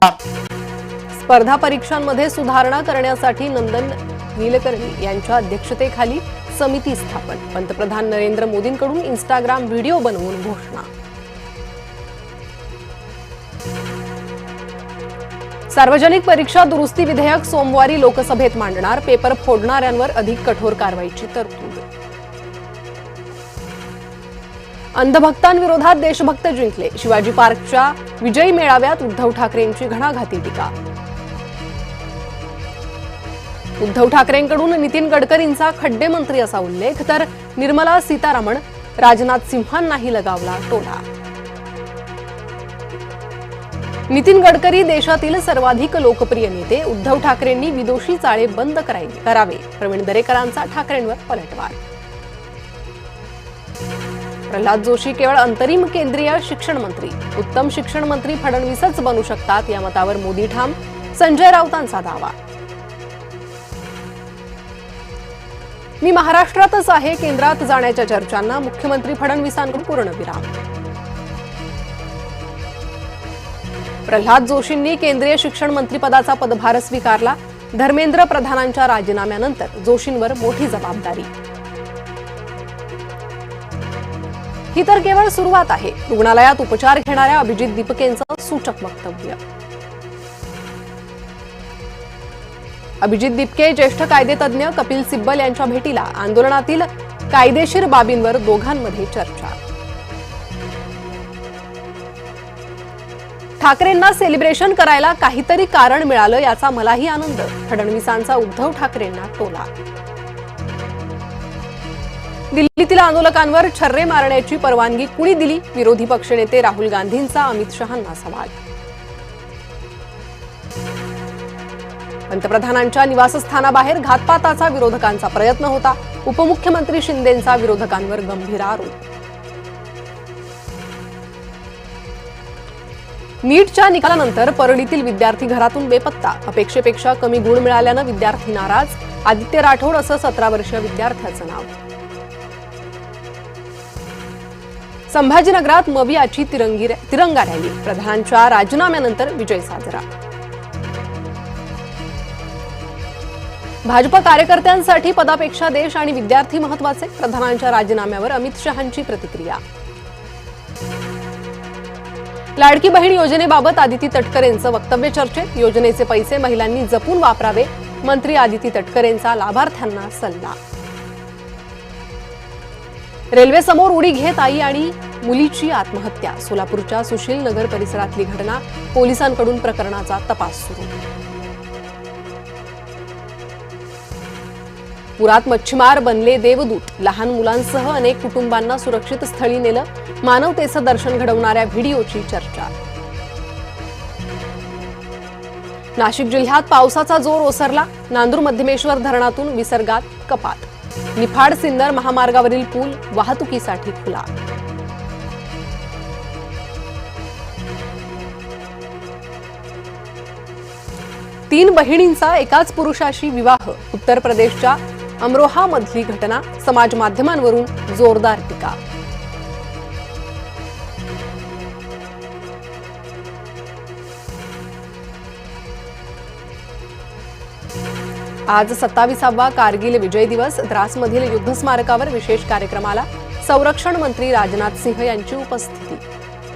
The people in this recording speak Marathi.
स्पर्धा परीक्षांमध्ये सुधारणा करण्यासाठी नंदन नीलकर्णी यांच्या अध्यक्षतेखाली समिती स्थापन. पंतप्रधान नरेंद्र मोदींकडून इंस्टाग्राम व्हिडिओ बनवून घोषणा. सार्वजनिक परीक्षा दुरुस्ती विधेयक सोमवारी लोकसभेत मांडणार. पेपर फोडणाऱ्यांवर अधिक कठोर कारवाईची तरतूद. अंधभक्तांविरोधात देशभक्त जिंकले. शिवाजी पार्कच्या विजयी मेळाव्यात उद्धव ठाकरेंची घणाघाती टीका. उद्धव ठाकरेंकडून नितीन गडकरींचा खड्डे मंत्री असा उल्लेख, तर निर्मला सीतारामन राजनाथ सिंहांनाही लगावला टोला. नितीन गडकरी देशातील सर्वाधिक लोकप्रिय नेते. उद्धव ठाकरेंनी विदोषी चाळे बंद करावे. प्रवीण दरेकरांचा ठाकरेंवर पलटवार. प्रल्हाद जोशी केवळ अंतरिम केंद्रीय शिक्षण मंत्री. उत्तम शिक्षण मंत्री फडणवीसच बनू शकतात या मतावर मोदी ठाम. संजय राऊतांचा दावा. मी महाराष्ट्रातच आहे. केंद्रात जाण्याच्या चर्चांना मुख्यमंत्री फडणवीसांकडून पूर्णविराम. प्रल्हाद जोशींनी केंद्रीय शिक्षण मंत्रीपदाचा पदभार स्वीकारला. धर्मेंद्र प्रधानांच्या राजीनाम्यानंतर जोशींवर मोठी जबाबदारी. ही तर केवळ सुरुवात आहे. रुग्णालयात उपचार घेणाऱ्या अभिजित दीपकेंचं सूचक वक्तव्य. अभिजित दीपके ज्येष्ठ कायदेतज्ञ कपिल सिब्बल यांच्या भेटीला. आंदोलनातील कायदेशीर बाबींवर दोघांमध्ये चर्चा. ठाकरेंना सेलिब्रेशन करायला काहीतरी कारण मिळालं याचा मलाही आनंद. फडणवीसांचा उद्धव ठाकरेंना टोला. दिल्लीतील आंदोलकांवर छर्रे मारण्याची परवानगी कुणी दिली? विरोधी पक्षनेते राहुल गांधींचा अमित शहांना सवाल. पंतप्रधानांच्या निवासस्थानाबाहेर घातपाताचा विरोधकांचा प्रयत्न होता. उपमुख्यमंत्री शिंदेंचा विरोधकांवर गंभीर आरोप. नीटच्या निकालानंतर परळीतील विद्यार्थी घरातून बेपत्ता. अपेक्षेपेक्षा कमी गुण मिळाल्यानं विद्यार्थी नाराज. आदित्य राठोड असं 17 वर्षीय विद्यार्थ्याचं नाव. संभाजीनगरात मवियाची तिरंगा रॅली. प्रधानांच्या राजीनाम्यानंतर विजय साजरा. भाजप कार्यकर्त्यांसाठी पदापेक्षा देश आणि विद्यार्थी महत्वाचे. प्रधानांच्या राजीनाम्यावर अमित शहांची प्रतिक्रिया. लाडकी बहीण योजनेबाबत आदिती तटकरेंचं वक्तव्य चर्चेत. योजनेचे पैसे महिलांनी जपून वापरावे. मंत्री आदिती तटकरेंचा लाभार्थ्यांना सल्ला. रेल्वे समोर उडी घेत आई आणि मुलीची आत्महत्या. सोलापूरच्या सुशील नगर परिसरातली घटना. पोलिसांकडून प्रकरणाचा तपास सुरू. पुरात मच्छीमार बनले देवदूत. लहान मुलांसह अनेक कुटुंबांना सुरक्षित स्थळी नेलं. मानवतेचं दर्शन घडवणाऱ्या व्हिडिओची चर्चा. नाशिक जिल्ह्यात पावसाचा जोर ओसरला. नांदूर मध्यमेश्वर धरणातून विसर्गात कपात. निफाड सिन्नर महामार्गावरील पूल वाहतुकीसाठी खुला. तीन बहिणींचा एकाच पुरुषाशी विवाह. उत्तर प्रदेशच्या अमरोहा मधली घटना. समाज माध्यमांवरून जोरदार टीका. आज 27वा कारगिल विजय दिवस. द्रासमधील युद्ध स्मारकावर विशेष कार्यक्रमाला संरक्षण मंत्री राजनाथ सिंह यांची उपस्थिती.